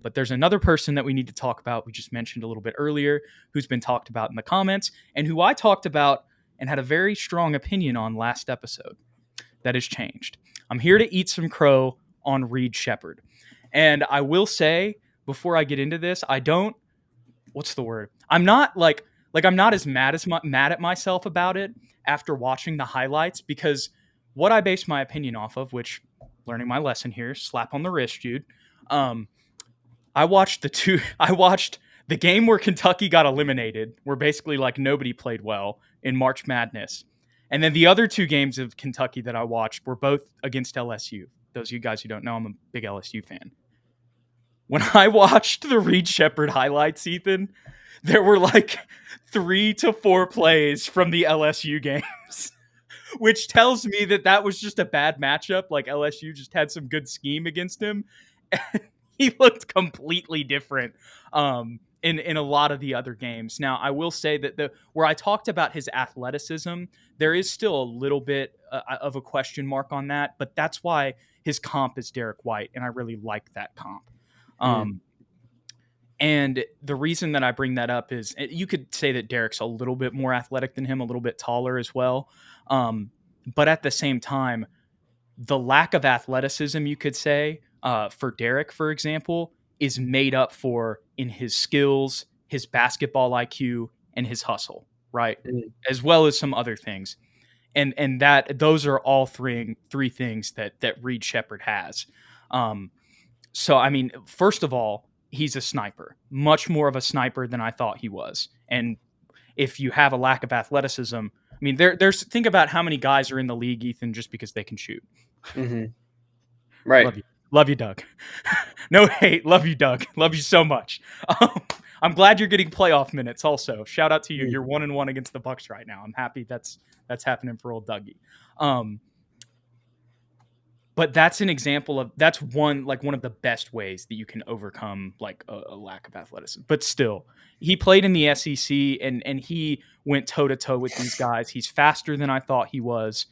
But there's another person that we need to talk about. We just mentioned a little bit earlier, who's been talked about in the comments, and who I talked about and had a very strong opinion on last episode. That has changed. I'm here to eat some crow on Reed Sheppard. And I will say, before I get into this, I don't, what's the word? I'm not I'm not as mad at myself about it after watching the highlights, because what I base my opinion off of, which, learning my lesson here, slap on the wrist, Jude. I watched the game where Kentucky got eliminated, where basically like nobody played well in March Madness. And then the other two games of Kentucky that I watched were both against LSU. Those of you guys who don't know, I'm a big LSU fan. When I watched the Reed Sheppard highlights, Ethan, there were like 3 to 4 plays from the LSU games, which tells me that was just a bad matchup. Like LSU just had some good scheme against him. And he looked completely different in a lot of the other games. Now, I will say that where I talked about his athleticism, there is still a little bit of a question mark on that, but that's why his comp is Derek White, and I really like that comp. And the reason that I bring that up is you could say that Derek's a little bit more athletic than him, a little bit taller as well. But at the same time, the lack of athleticism, you could say, for Derek, for example, is made up for in his skills, his basketball IQ, and his hustle, right? As well as some other things. And that those are all three things that Reed Sheppard has. So, I mean, first of all, he's a sniper, much more of a sniper than I thought he was. And if you have a lack of athleticism, I mean, there's think about how many guys are in the league, Ethan, just because they can shoot. Mm-hmm. Right. Love you, Doug. No hate. Love you, Doug. Love you so much. I'm glad you're getting playoff minutes also. Shout out to you. You're 1-1 against the Bucks right now. I'm happy that's happening for old Dougie. But that's an example of one of the best ways that you can overcome like a lack of athleticism. But still, he played in the SEC and he went toe to toe with these guys. He's faster than I thought he was.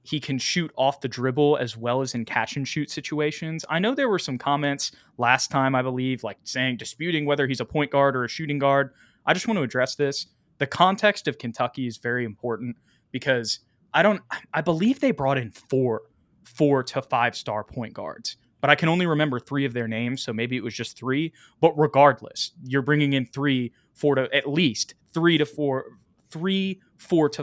He can shoot off the dribble as well as in catch and shoot situations. I know there were some comments last time, I believe, like disputing whether he's a point guard or a shooting guard. I just want to address this. The context of Kentucky is very important because I believe they brought in 4 to 5-star point guards, but I can only remember 3 of their names, so maybe it was just 3. But regardless, you're bringing in 4 to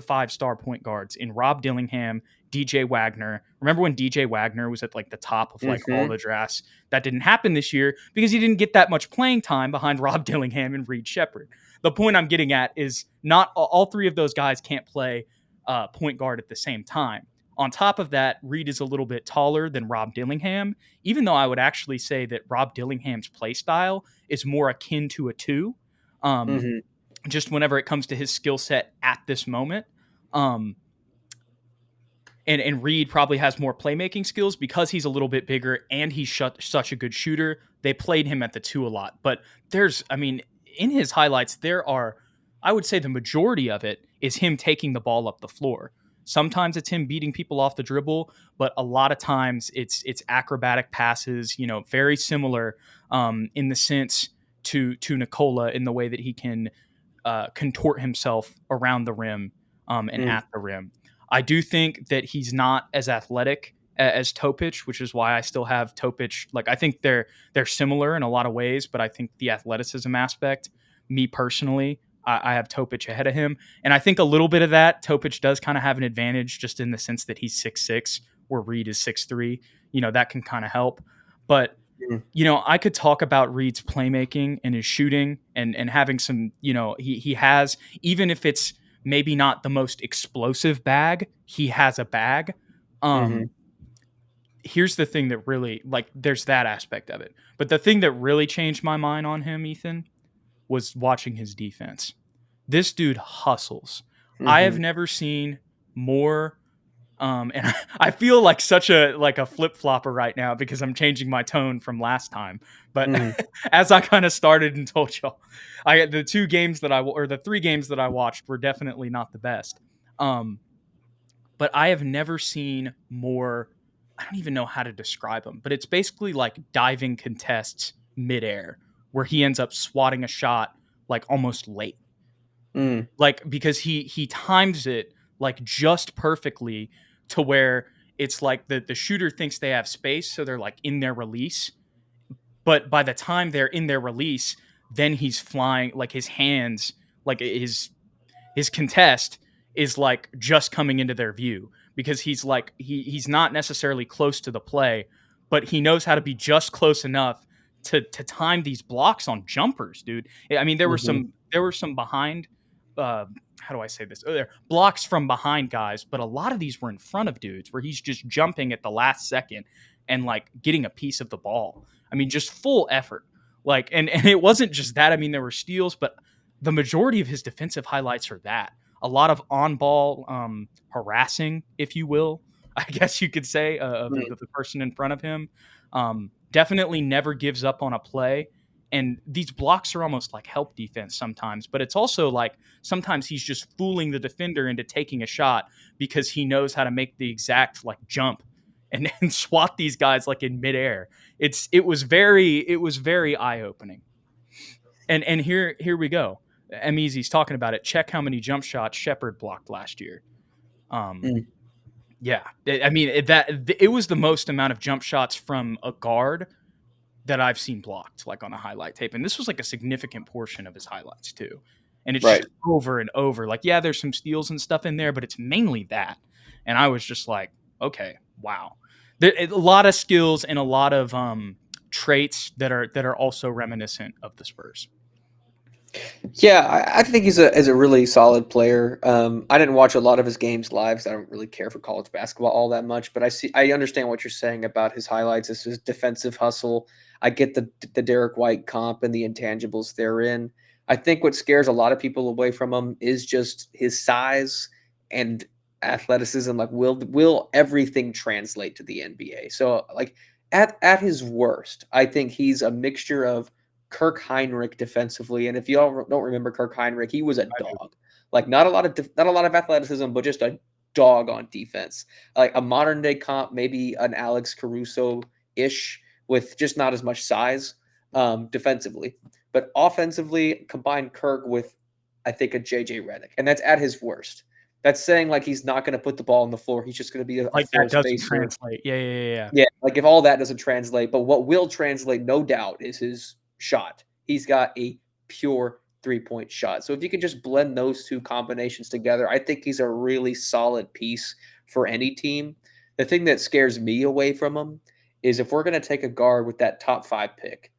5-star point guards in Rob Dillingham, DJ Wagner. Remember when DJ Wagner was at like the top of like all the drafts? That didn't happen this year because he didn't get that much playing time behind Rob Dillingham and Reed Sheppard. The point I'm getting at is not all 3 of those guys can't play point guard at the same time. On top of that, Reed is a little bit taller than Rob Dillingham, even though I would actually say that Rob Dillingham's play style is more akin to a 2, just whenever it comes to his skill set at this moment. And Reed probably has more playmaking skills because he's a little bit bigger and he's such a good shooter. They played him at the 2 a lot. But in his highlights, I would say the majority of it is him taking the ball up the floor. Sometimes it's him beating people off the dribble, but a lot of times it's acrobatic passes, very similar in the sense to Nikola in the way that he can contort himself around the rim and at the rim. I do think that he's not as athletic as Topic, which is why I still have Topic. Like, I think they're similar in a lot of ways, but I think the athleticism aspect, me personally, I have Topic ahead of him. And I think a little bit of that, Topic does kind of have an advantage just in the sense that he's 6'6", where Reed is 6'3". That can kind of help. But, I could talk about Reed's playmaking and his shooting and having some, he has, even if it's maybe not the most explosive bag, he has a bag. Here's the thing that really, there's that aspect of it. But the thing that really changed my mind on him, Ethan, was watching his defense. This dude hustles. I have never seen more. And I feel like such a flip-flopper right now because I'm changing my tone from last time. But as I kind of started and told y'all, the 3 games that I watched were definitely not the best. But I have never seen more. I don't even know how to describe them, but it's basically like diving contests midair where he ends up swatting a shot like almost late. Mm. Like because he times it like just perfectly to where it's like the shooter thinks they have space, so they're like in their release. But by the time they're in their release, then he's flying like his hands, like his contest is like just coming into their view because he's like he's not necessarily close to the play, but he knows how to be just close enough to time these blocks on jumpers, dude. I mean, Mm-hmm. there were some behind. How do I say this? Oh, there blocks from behind guys, but a lot of these were in front of dudes where he's just jumping at the last second and like getting a piece of the ball. I mean, just full effort. Like, and it wasn't just that. I mean, there were steals, but the majority of his defensive highlights are that. A lot of on-ball harassing, if you will, I guess you could say, of the person in front of him. Definitely never gives up on a play. And these blocks are almost like help defense sometimes, but it's also like sometimes he's just fooling the defender into taking a shot because he knows how to make the exact like jump and swat these guys like in midair. It was very eye opening. And here we go. Easy's talking about it. Check how many jump shots Sheppard blocked last year. Um, Mm. yeah, I mean it was the most amount of jump shots from a guard that I've seen blocked, like on a highlight tape, and this was like a significant portion of his highlights too. And it's Right. just over and over. Like, yeah, there's some steals and stuff in there, but it's mainly that. And I was just like, okay, wow, a lot of skills and a lot of traits that are also reminiscent of the Spurs. Yeah, I think he's a really solid player. I didn't watch a lot of his games live, so I don't really care for college basketball all that much. But I understand what you're saying about his highlights. This is defensive hustle. I get the Derek White comp and the intangibles therein. I think what scares a lot of people away from him is just his size and athleticism. Like, will everything translate to the NBA? So, like at his worst, I think he's a mixture of Kirk Heinrich defensively. And if y'all don't remember Kirk Heinrich, he was a I do. dog. Like not a lot of athleticism, but just a dog on defense. Like a modern day comp, maybe an Alex Caruso ish with just not as much size defensively, but offensively combine Kirk with I think a JJ Redick, and that's at his worst. That's saying like he's not going to put the ball on the floor. He's just going to be a Like floor that doesn't spacer. translate. Yeah. Yeah, like if all that doesn't translate, but what will translate, no doubt, is his shot. He's got a pure 3-point shot. So if you can just blend those two combinations together, I think he's a really solid piece for any team. The thing that scares me away from him is if we're going to take a guard with that top 5 pick,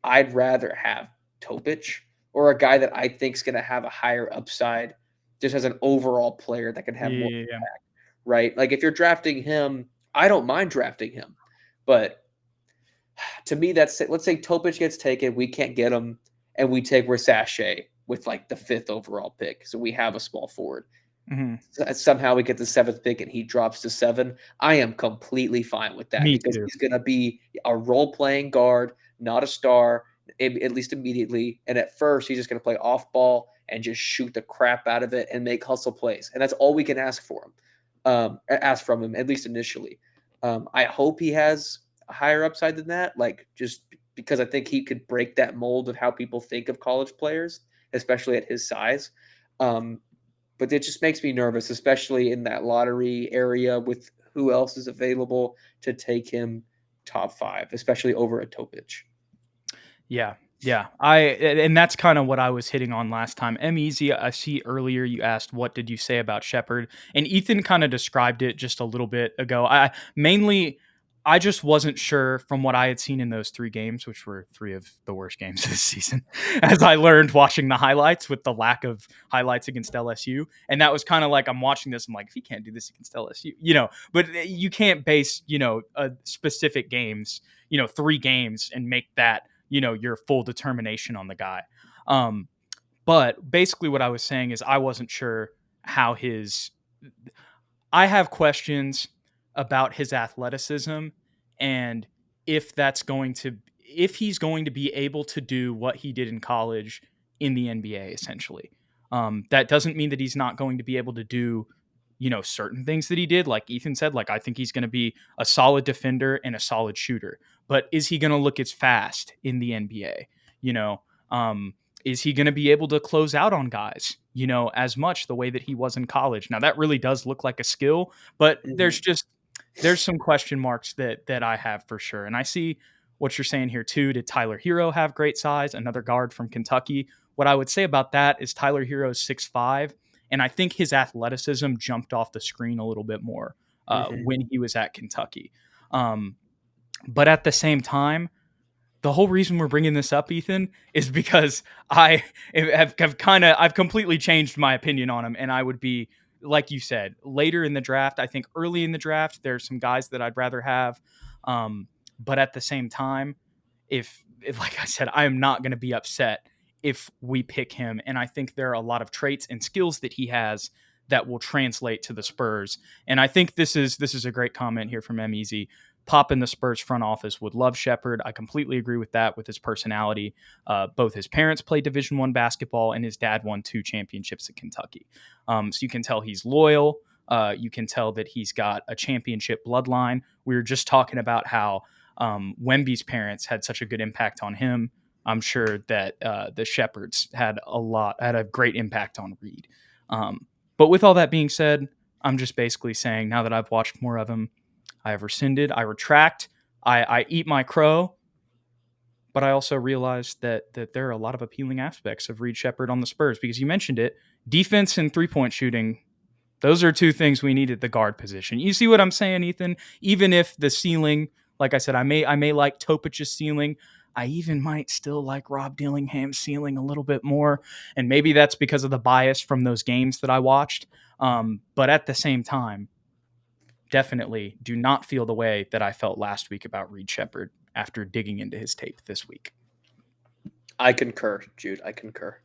I'd rather have Topic or a guy that I think is going to have a higher upside just as an overall player that can have more Yeah. impact, right? Like if you're drafting him, I don't mind drafting him. But to me, that's it. Let's say Topic gets taken, we can't get him, and we take Rasashe with like the 5th overall pick. So we have a small forward. Mm-hmm. Somehow we get the 7th pick and he drops to 7. I am completely fine with that Me because too. he's going to be a role playing guard, not a star, at least immediately. And at first, he's just going to play off ball and just shoot the crap out of it and make hustle plays. And that's all we can ask for him, ask from him, at least initially. I hope he has a higher upside than that, like just because I think he could break that mold of how people think of college players, especially at his size. But it just makes me nervous, especially in that lottery area with who else is available to take him top 5, especially over a Topic. Yeah. Yeah. And that's kind of what I was hitting on last time. Easy, I see earlier you asked what did you say about Sheppard? And Ethan kind of described it just a little bit ago. I just wasn't sure from what I had seen in those 3 games, which were 3 of the worst games this season, as I learned watching the highlights with the lack of highlights against LSU. And that was kind of like, I'm watching this, I'm like, if he can't do this against LSU, but you can't base, a specific games, 3 games and make that, your full determination on the guy. But basically what I was saying is I wasn't sure how I have questions about his athleticism and if he's going to be able to do what he did in college in the NBA essentially. That doesn't mean that he's not going to be able to do, certain things that he did. Like Ethan said, like I think he's going to be a solid defender and a solid shooter. but is he going to look as fast in the NBA? You know, is he going to be able to close out on guys, as much the way that he was in college? Now that really does look like a skill, but Mhm. there's some question marks that I have for sure. And I see what you're saying here too. Did Tyler Hero have great size? Another guard from Kentucky. What I would say about that is Tyler Hero's 6'5", and I think his athleticism jumped off the screen a little bit more Mhm. when he was at Kentucky. Um, but at the same time, the whole reason we're bringing this up, Ethan, is because I I've completely changed my opinion on him, and I would be, like you said, later in the draft. I think early in the draft, there's some guys that I'd rather have, but at the same time, if like I said, I am not going to be upset if we pick him, and I think there are a lot of traits and skills that he has that will translate to the Spurs. And I think this is a great comment here from M Easy. Pop in the Spurs front office would love Sheppard. I completely agree with that, with his personality. Both his parents played Division I basketball, and his dad won 2 championships at Kentucky. So you can tell he's loyal. You can tell that he's got a championship bloodline. We were just talking about how Wemby's parents had such a good impact on him. I'm sure that the Sheppards had a great impact on Reed. But with all that being said, I'm just basically saying, now that I've watched more of him, I have rescinded, I retract, I eat my crow, but I also realized that there are a lot of appealing aspects of Reed Sheppard on the Spurs, because you mentioned it, defense and 3-point shooting. Those are two things we need at the guard position. You see what I'm saying, Ethan? Even if the ceiling, like I said, I may like Topic's ceiling, I even might still like Rob Dillingham's ceiling a little bit more, and maybe that's because of the bias from those games that I watched. But at the same time, definitely do not feel the way that I felt last week about Reed Sheppard after digging into his tape this week. I concur, Jude. I concur.